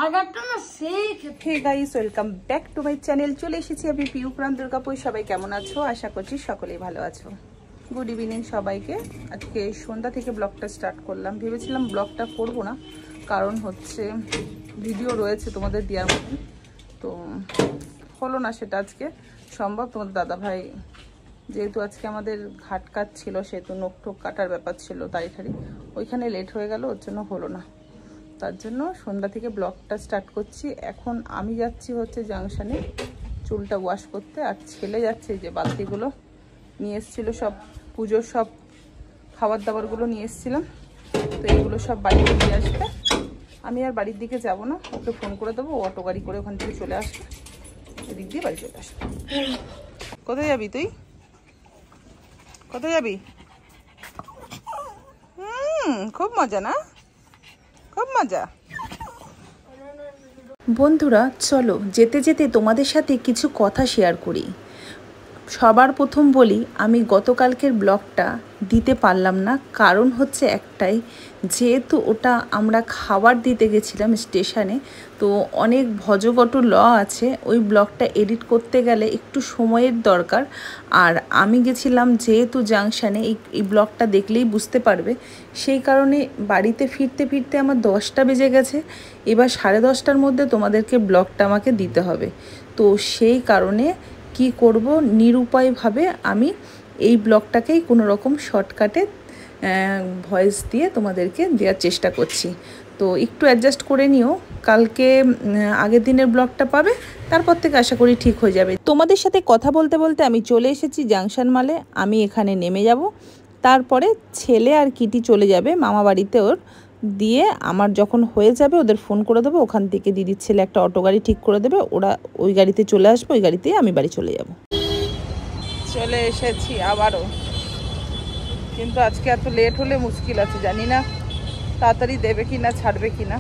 Hey guys, welcome back to my channel. চলে এসেছি আমি পিউপুরান দুর্গাপুর। সবাই কেমন আছো? আশা করছি সকলেই ভালো আছো। গুড ইভিনিং সবাইকে। আজকে সন্ধ্যা থেকে ব্লগটা স্টার্ট করলাম। ভেবেছিলাম ব্লগটা করবো না, কারণ হচ্ছে ভিডিও রয়েছে তোমাদের দেওয়ার মতন, তো হলো না সেটা আজকে সম্ভব। তোমাদের দাদাভাই যেহেতু আজকে আমাদের ঘাট কাট ছিল, সেহেতু নখ টোক কাটার ব্যাপার ছিল, তাড়ি ওইখানে লেট হয়ে গেল, ওর জন্য হলো না। তার জন্য সন্ধ্যা থেকে ব্লগটা স্টার্ট করছি। এখন আমি যাচ্ছি হচ্ছে জাংশনে চুলটা ওয়াশ করতে, আর ছেলে যাচ্ছে যে বালতিগুলো নিয়ে এসেছিলো, সব পুজোর সব খাবার দাবারগুলো নিয়ে এসেছিলাম, তো এইগুলো সব বাড়িতে দিয়ে আসবে। আমি আর বাড়ির দিকে যাব না, ওকে ফোন করে দেবো, অটো গাড়ি করে ওখান থেকে চলে আসবে, এদিক দিয়ে বাড়ি চলে আসবে। কোথায় যাবি তুই? কোথায় যাবি? খুব মজা না? খুব মজা। বন্ধুরা চলো যেতে যেতে তোমাদের সাথে কিছু কথা শেয়ার করি। সবার প্রথম বলি, আমি গতকালকের ব্লগটা দিতে পারলাম না, কারণ হচ্ছে একটাই, যেহেতু ওটা আমরা খাবার দিতে গেছিলাম স্টেশনে, তো অনেক ভজগট ল আছে, ওই ব্লগটা এডিট করতে গেলে একটু সময়ের দরকার। আর আমি গেছিলাম যেহেতু জাংশনে, এই ব্লগটা দেখলেই বুঝতে পারবে, সেই কারণে বাড়িতে ফিরতে ফিরতে আমার 10টা বেজে গেছে। এবার 10:30টার মধ্যে তোমাদেরকে ব্লগটা আমাকে দিতে হবে, তো সেই কারণে কি করব, নিরুপায়ভাবে আমি এই ব্লগটাকেই কোনো রকম শর্টকাটে ভয়েস দিয়ে তোমাদেরকে দেওয়ার চেষ্টা করছি। তো একটু অ্যাডজাস্ট করে নিও, কালকে আগের দিনের ব্লগটা পাবে, তারপর থেকে আশা করি ঠিক হয়ে যাবে। তোমাদের সাথে কথা বলতে বলতে আমি চলে এসেছি জাংশন মালে। আমি এখানে নেমে যাব, তারপরে ছেলে আর কিটি চলে যাবে মামা বাড়িতে ওর, দিয়ে আমার যখন হয়ে যাবে ওদের ফোন করে দেবো, ওখান থেকে দিদির ছেলে একটা অটো গাড়ি ঠিক করে দেবে, ওরা ওই গাড়িতে চলে আসবে, ওই গাড়িতেই আমি বাড়ি চলে যাব। চলে এসেছি আবারও, কিন্তু আজকে এত লেট হলে মুশকিল আছে, জানি না তাড়াতাড়ি দেবে কি না, ছাড়বে কি না,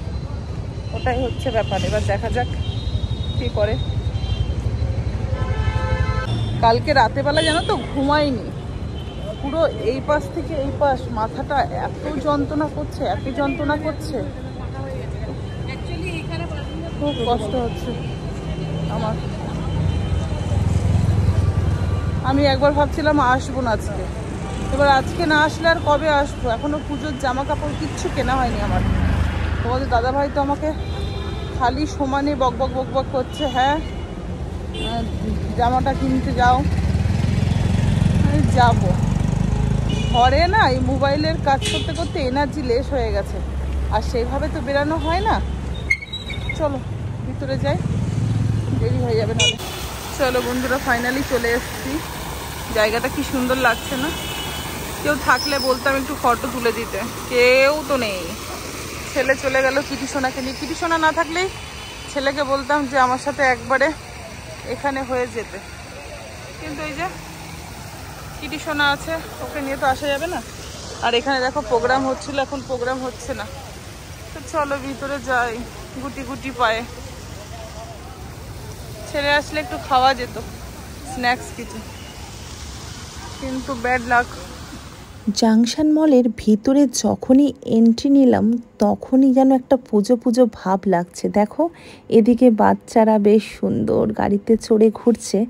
ওটাই হচ্ছে ব্যাপার। এবার দেখা যাক কী করে। কালকে রাতেবেলা জানো তো ঘুমাইনি, পুরো এই পাশ থেকে এই পাশ মাথাটা এত যন্ত্রণা করছে, এত যন্ত্রণা করছে, খুব কষ্ট হচ্ছে আমার। আমি একবার ভাবছিলাম আসবো না আজকে, এবার আজকে না আসলে আর কবে আসবো? এখনো পুজোর জামা কাপড় কিচ্ছু কেনা হয়নি আমার। তোমাদের দাদাভাই তো আমাকে খালি সমানে বকবক বকবক করছে, হ্যাঁ জামাটা কিনতে যাও। আমি যাবো, ঘরে না এই মোবাইলের কাজ করতে করতে এনার্জি লেস হয়ে গেছে, আর সেইভাবে তো বেরানো হয় না। চলো ভিতরে যাই, দেরি হয়ে যাবে না। চলো বন্ধুরা, ফাইনালি চলে এসেছি। জায়গাটা কি সুন্দর লাগছে না? কেউ থাকলে বলতাম একটু ফটো তুলে দিতে, কেউ তো নেই। ছেলে চলে গেল কিটি সোনাকে নিয়ে। কিটি সোনা না থাকলেই ছেলেকে বলতাম যে আমার সাথে একবারে এখানে হয়ে যেতে, কিন্তু এই যে কিটি সোনা আছে, ওকে নিয়ে তো আসা যাবে না। আর এখানে দেখো প্রোগ্রাম হচ্ছিল, এখন প্রোগ্রাম হচ্ছে না। তো চলো ভিতরে যাই, গুটি গুটি পায়ে। ছেলে আসলে একটু খাওয়া যেত স্ন্যাক্স কিছু, কিন্তু ব্যাড লাক। জাংশন মলের ভিতরে যখনই এন্ট্রি নিলাম, তখনই যেন একটা পুজো পুজো ভাব লাগছে। দেখো এদিকে বাচ্চারা বেশ সুন্দর গাড়িতে চড়ে ঘুরছে।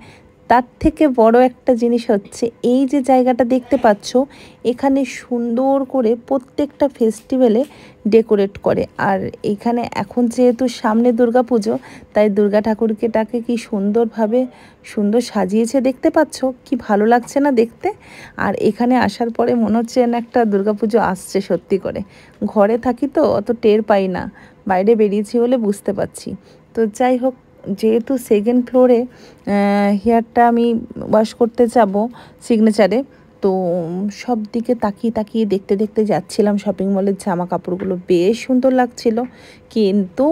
তার থেকে বড় একটা জিনিস হচ্ছে, এই যে জায়গাটা দেখতে পাচ্ছ, এখানে সুন্দর করে প্রত্যেকটা ফেস্টিভ্যালে ডেকোরেট করে। আর এখানে এখন যেহেতু সামনে দুর্গাপুজো, তাই দুর্গা ঠাকুরকেটাকে কি সুন্দরভাবে সুন্দর সাজিয়েছে, দেখতে পাচ্ছ কি ভালো লাগছে না দেখতে? আর এখানে আসার পরে মনে হচ্ছে যেন একটা দুর্গাপুজো আসছে সত্যি করে। ঘরে থাকি তো অত টের পাই না, বাইরে বেরিয়েছি বলে বুঝতে পারছি। তো যাই হোক, যেহেতু সেকেন্ড ফ্লোরে হেয়ারটা আমি ওয়াশ করতে যাব সিগনেচারে, তো সব দিকে তাকিয়ে তাকিয়ে দেখতে দেখতে যাচ্ছিলাম। শপিং মলের জামা কাপড়গুলো বেশ সুন্দর লাগছিল, কিন্তু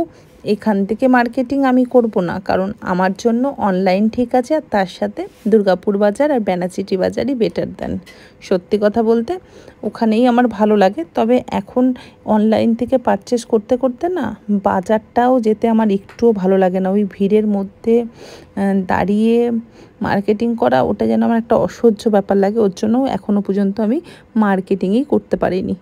এখান থেকে মার্কেটিং আমি করব না, কারণ আমার জন্য অনলাইন ঠিক আছে, আর তার সাথে দুর্গাপুর বাজার আর ব্যানাচিটি বাজারই বেটার দেন। সত্যি কথা বলতে ওখানেই আমার ভালো লাগে। তবে এখন অনলাইন থেকে পারচেস করতে করতে না, বাজারটাও যেতে আমার একটুও ভালো লাগে না। ওই ভিড়ের মধ্যে দাঁড়িয়ে মার্কেটিং করা, ওটা যেন আমার একটা অসহ্য ব্যাপার লাগে। ওর জন্য এখনও পর্যন্ত আমি মার্কেটিংই করতে পারিনি।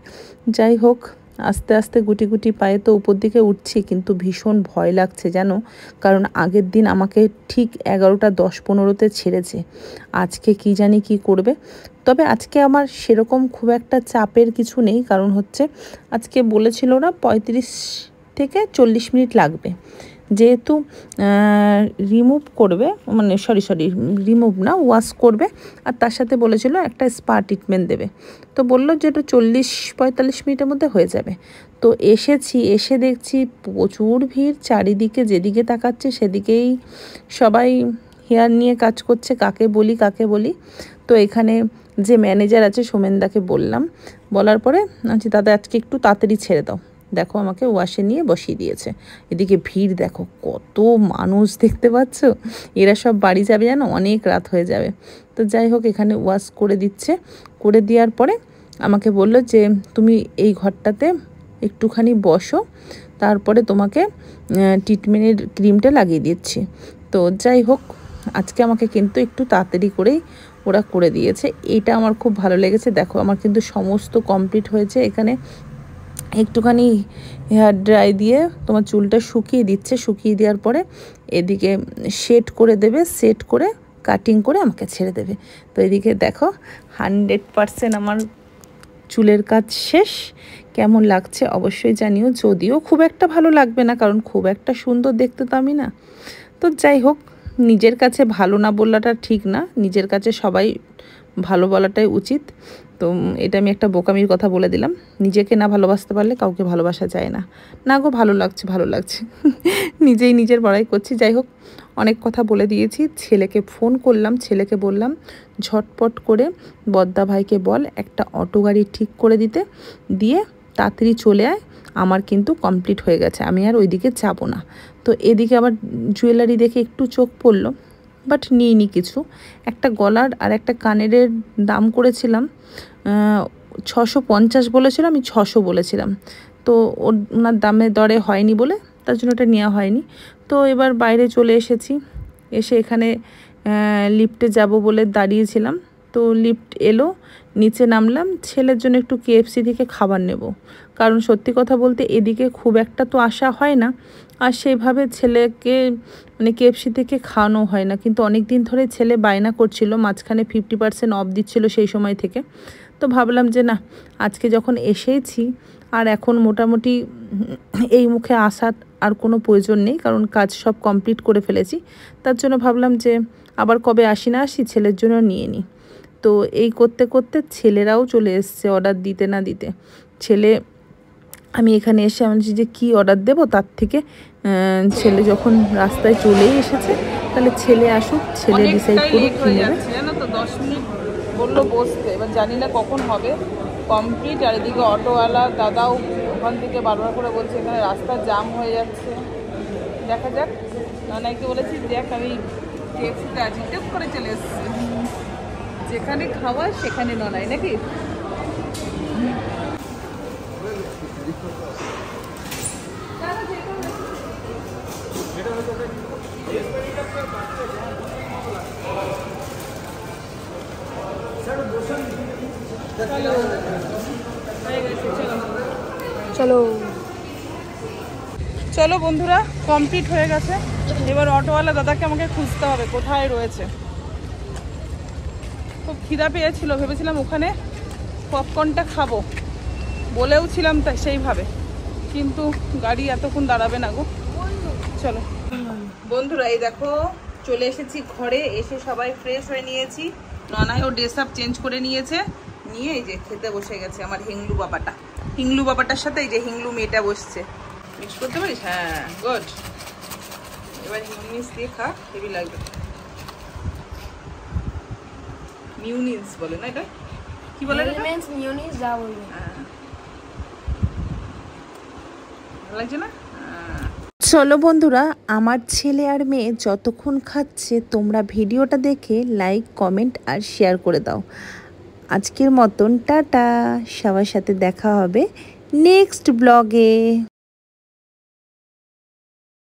যাই হোক, আস্তে আস্তে গুটি গুটি পায়ে তো উপর দিকে উঠছি, কিন্তু ভীষণ ভয় লাগছে জানো, কারণ আগের দিন আমাকে ঠিক 11টা 10-15তে ছেড়েছে। আজকে কি জানি কি করবে। তবে আজকে আমার সেরকম খুব একটা চাপের কিছু নেই, কারণ হচ্ছে আজকে বলেছিল ওরা 35 থেকে 40 মিনিট লাগবে, যেহেতু রিমুভ করবে, মানে সরি রিমুভ না, ওয়াশ করবে, আর তার সাথে বলেছিল একটা স্পা ট্রিটমেন্ট দেবে। তো বললো যে এটা 40-45 মিনিটের মধ্যে হয়ে যাবে। তো এসেছি, এসে দেখছি প্রচুর ভিড়, চারিদিকে যেদিকে তাকাচ্ছে সেদিকেই সবাই হেয়ার নিয়ে কাজ করছে, কাকে বলি। তো এখানে যে ম্যানেজার আছে সোমেনদাকে বললাম, বলার পরে আচ্ছা দাদা আজকে একটু তাড়াতাড়ি ছেড়ে দাও। দেখো আমাকে ওয়াশে নিয়ে বসিয়ে দিয়েছে। এদিকে ভিড় দেখো, কত মানুষ দেখতে পাচ্ছ। এরা সব বাড়ি যাবে জানো, অনেক রাত হয়ে যাবে। তো যাই হোক, এখানে ওয়াশ করে দিচ্ছে। করে দেওয়ার পরে আমাকে বলল যে তুমি এই ঘরটাতে একটুখানি বসো, তারপরে তোমাকে ট্রিটমেন্টের ক্রিমটা লাগিয়ে দিচ্ছি। তো যাই হোক, আজকে আমাকে কিন্তু একটু তাড়াতাড়ি করেই ওরা করে দিয়েছে। এটা আমার খুব ভালো লেগেছে। দেখো আমার কিন্তু সমস্ত কমপ্লিট হয়েছে। এখানে একটুখানি হেয়ার ড্রাই দিয়ে তোমার চুলটা শুকিয়ে দিচ্ছে, শুকিয়ে দেওয়ার পরে এদিকে সেট করে দেবে, সেট করে কাটিং করে আমাকে ছেড়ে দেবে। তো এদিকে দেখো 100% আমার চুলের কাজ শেষ। কেমন লাগছে অবশ্যই জানিও, যদিও খুব একটা ভালো লাগবে না, কারণ খুব একটা সুন্দর দেখতে তো আমি না। তো যাই হোক, নিজের কাছে ভালো না বলাটা ঠিক না, নিজের কাছে সবাই ভালো বলাটাই উচিত। তো এটা আমি একটা বোকামির কথা বলে দিলাম। নিজেকে না ভালোবাসতে পারলে কাউকে ভালোবাসা যায় না। না গো, ভালো লাগছে নিজেই নিজের বড়াই করছি। যাই হোক, অনেক কথা বলে দিয়েছি। ছেলেকে ফোন করলাম, ছেলেকে বললাম ঝটপট করে বদ্দা ভাইকে বল একটা অটো গাড়ি ঠিক করে দিতে, দিয়ে তাড়াতাড়ি চলে আয়, আমার কিন্তু কমপ্লিট হয়ে গেছে, আমি আর ওইদিকে যাব না। তো এদিকে আবার জুয়েলারি দেখে একটু চোখ পড়লো, বাট নিইনি কিছু। একটা গলার আর একটা কানের দাম করেছিলাম 650 বলেছিল, আমি 600 বলেছিলাম। তো ওনার দামে দরে হয়নি বলে তার জন্য ওটা নেওয়া হয়নি। তো এবার বাইরে চলে এসেছি, এসে এখানে লিফটে যাব বলে দাঁড়িয়েছিলাম। তো লিফট এলো, নিচে নামলাম, ছেলের জন্য একটু KFC থেকে খাবার নেব, কারণ সত্যি কথা বলতে এদিকে খুব একটা তো আসা হয় না, আর সেইভাবে ছেলেকে মানে KFC থেকে খাওয়ানো হয় না। কিন্তু অনেক দিন ধরে ছেলে বায়না করছিল, মাঝখানে 50% অফ দিচ্ছিল সেই সময় থেকে। তো ভাবলাম যে না, আজকে যখন এসেইছি আর এখন মোটামুটি এই মুখে আসার আর কোনো প্রয়োজন নেই, কারণ কাজ সব কমপ্লিট করে ফেলেছি। তার জন্য ভাবলাম যে আবার কবে আসি না আসি, ছেলের জন্য নিয়ে নিই। তো এই করতে করতে ছেলেরাও চলে এসছে অর্ডার দিতে না দিতে। ছেলে, আমি এখানে এসে আমি যে কী অর্ডার দেবো, তার থেকে ছেলে যখন রাস্তায় চলেই এসেছে, তাহলে ছেলে আসুক, ছেলে ডিসাইড করুক কী নেবে। জানো তো 10 মিনিট বললো বসতে, এবার জানি না কখন হবে কমপ্লিট। আর এদিকে অটোওয়ালা দাদাও ওখান থেকে বারবার করে বলছে এখানে রাস্তা জাম হয়ে যাচ্ছে। দেখা যাক, নানাইকে বলেছি দেখ আমি KFCতে আছি, টুক করে চলে এসেছি। যেখানে খাওয়া সেখানে ননাই নাকি। চলো চলো বন্ধুরা, কমপ্লিট হয়ে গেছে। এবার অটোওয়ালা দাদাকে আমাকে খুঁজতে হবে কোথায় রয়েছে। খুব খিদা পেয়েছিল, ভেবেছিলাম ওখানে পপকর্নটা খাবো, বলেও ছিলাম তাই সেইভাবে, কিন্তু গাড়ি এতক্ষণ দাঁড়াবে না গো। চলো বন্ধুরা, এই দেখো চলে এসেছি ঘরে। এসে সবাই ফ্রেশ হয়ে নিয়েছি, ননায় ও ড্রেস আপ চেঞ্জ করে নিয়েছে, নিয়ে এই যে খেতে বসে গেছে আমার হিংলু বাবাটা। হিংলু বাবাটার সাথে এই যে হিংলু মেয়েটা বসছে। মিক্স করতে পারিস? হ্যাঁ, গুড। এবার মিউনিস দিয়ে খা, হেভি লাগবে। মিউনিস বলে না, এটা কি বলে? মিউনিস যা বলবে। হ্যাঁ, ভালো লাগছে না? চলো বন্ধুরা, আমার ছেলে আর মেয়ে যতক্ষণ খাচ্ছে তোমরা ভিডিওটা দেখে লাইক, কমেন্ট আর শেয়ার করে দাও। আজকের মতন টাটা, সবার সাথে দেখা হবে নেক্সট ব্লগে।